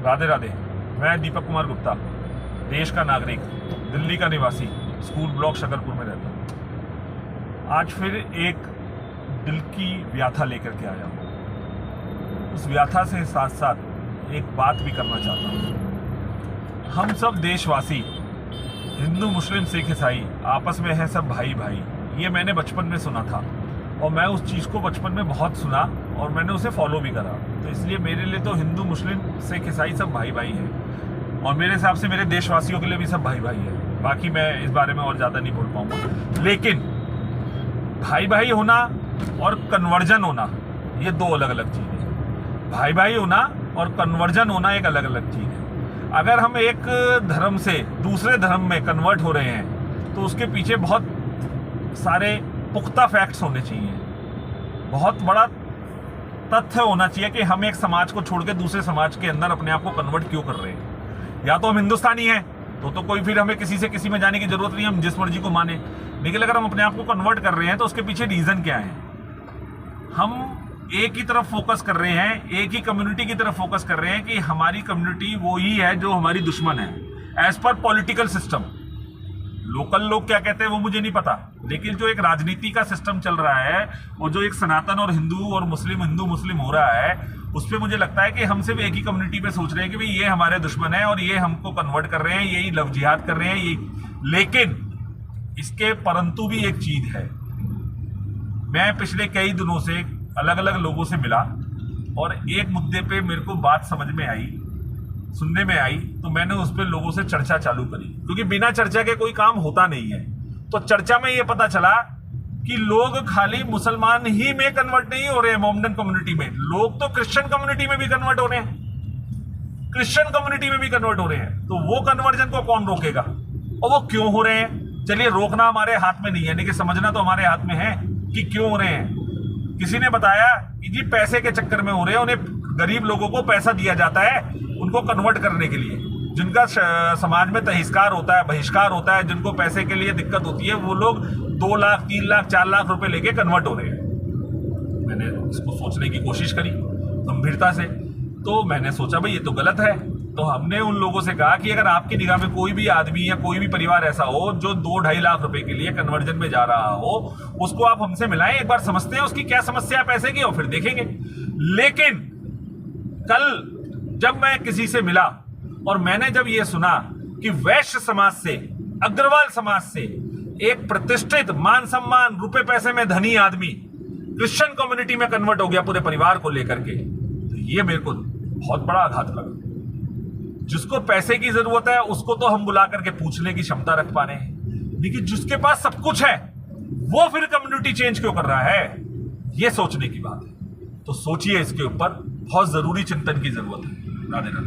राधे राधे। मैं दीपक कुमार गुप्ता, देश का नागरिक, दिल्ली का निवासी, स्कूल ब्लॉक शकरपुर में रहता हूँ। आज फिर एक दिल की व्याथा लेकर के आया हूँ। उस व्याथा से साथ साथ एक बात भी करना चाहता हूँ। हम सब देशवासी, हिंदू मुस्लिम सिख ईसाई, आपस में है सब भाई भाई। ये मैंने बचपन में सुना था और मैं उस चीज़ को बचपन में बहुत सुना और मैंने उसे फॉलो भी करा। तो इसलिए मेरे लिए तो हिंदू मुस्लिम सिख ईसाई सब भाई भाई हैं और मेरे हिसाब से मेरे देशवासियों के लिए भी सब भाई भाई है। बाकी मैं इस बारे में और ज़्यादा नहीं बोल पाऊंगा। लेकिन भाई भाई होना और कन्वर्जन होना ये दो अलग अलग चीज़ें हैं। भाई भाई होना और कन्वर्जन होना एक अलग अलग चीज़ है। अगर हम एक धर्म से दूसरे धर्म में कन्वर्ट हो रहे हैं तो उसके पीछे बहुत सारे पुख्ता फैक्ट्स होने चाहिए। बहुत बड़ा तथ्य होना चाहिए कि हम एक समाज को छोड़ के दूसरे समाज के अंदर अपने आप को कन्वर्ट क्यों कर रहे हैं। या तो हम हिंदुस्तानी हैं तो कोई फिर हमें किसी से किसी में जाने की जरूरत नहीं, हम जिस मर्जी को माने। लेकिन अगर हम अपने आप को कन्वर्ट कर रहे हैं तो उसके पीछे रीजन क्या है। हम एक ही तरफ फोकस कर रहे हैं, एक ही कम्युनिटी की तरफ फोकस कर रहे हैं कि हमारी कम्युनिटी वो ही है जो हमारी दुश्मन है as per political system. Local लोग क्या कहते हैं वो मुझे नहीं पता, लेकिन जो एक राजनीति का सिस्टम चल रहा है और जो एक सनातन और हिंदू और मुस्लिम हिंदू मुस्लिम हो रहा है, उस पर मुझे लगता है कि हम सिर्फ एक ही कम्युनिटी पे सोच रहे हैं कि भाई ये हमारे दुश्मन है और ये हमको कन्वर्ट कर रहे हैं, यही लव जिहाद कर रहे हैं ये। लेकिन इसके परंतु भी एक चीज है। मैं पिछले कई दिनों से अलग अलग लोगों से मिला और एक मुद्दे पे मेरे को बात समझ में आई, सुनने में आई, तो मैंने उस पर लोगों से चर्चा चालू करी, क्योंकि बिना चर्चा के कोई काम होता नहीं है। तो चर्चा में ये पता चला कि लोग खाली मुसलमान ही में कन्वर्ट नहीं हो रहे हैं, मोमडन कम्युनिटी में, लोग तो क्रिश्चियन कम्युनिटी में भी कन्वर्ट हो रहे हैं, क्रिश्चियन कम्युनिटी में भी कन्वर्ट हो रहे हैं। तो वो कन्वर्जन को कौन रोकेगा और वो क्यों हो रहे हैं? चलिए, रोकना हमारे हाथ में नहीं है, लेकिन समझना तो हमारे हाथ में है कि क्यों हो रहे हैं। किसी ने बताया कि जी पैसे के चक्कर में हो रहे हैं, उन्हें गरीब लोगों को पैसा दिया जाता है उनको कन्वर्ट करने के लिए। जिनका समाज में बहिष्कार होता है, जिनको पैसे के लिए दिक्कत होती है, वो लोग 2 लाख 3 लाख 4 लाख रुपए लेके कन्वर्ट हो रहे हैं। मैंने इसको सोचने की कोशिश करी गंभीरता से, तो मैंने सोचा भाई ये तो गलत है। तो हमने उन लोगों से कहा कि अगर आपकी निगाह में कोई भी आदमी या कोई भी परिवार ऐसा हो जो 2-2.5 लाख रुपए के लिए कन्वर्जन में जा रहा हो, उसको आप हमसे मिलाएं, एक बार समझते हैं उसकी क्या समस्या है पैसे की और फिर देखेंगे। लेकिन कल जब मैं किसी से मिला और मैंने जब ये सुना कि वैश्य समाज से, अग्रवाल समाज से एक प्रतिष्ठित मान सम्मान रुपए पैसे में धनी आदमी क्रिश्चियन कम्युनिटी में कन्वर्ट हो गया पूरे परिवार को लेकर के, तो ये मेरे को बहुत बड़ा आघात लगा। जिसको पैसे की जरूरत है उसको तो हम बुला करके पूछने की क्षमता रख पा रहे हैं, लेकिन जिसके पास सब कुछ है वो फिर कम्युनिटी चेंज क्यों कर रहा है, ये सोचने की बात है। तो सोचिए, इसके ऊपर बहुत जरूरी चिंतन की जरूरत है। राधे राधे।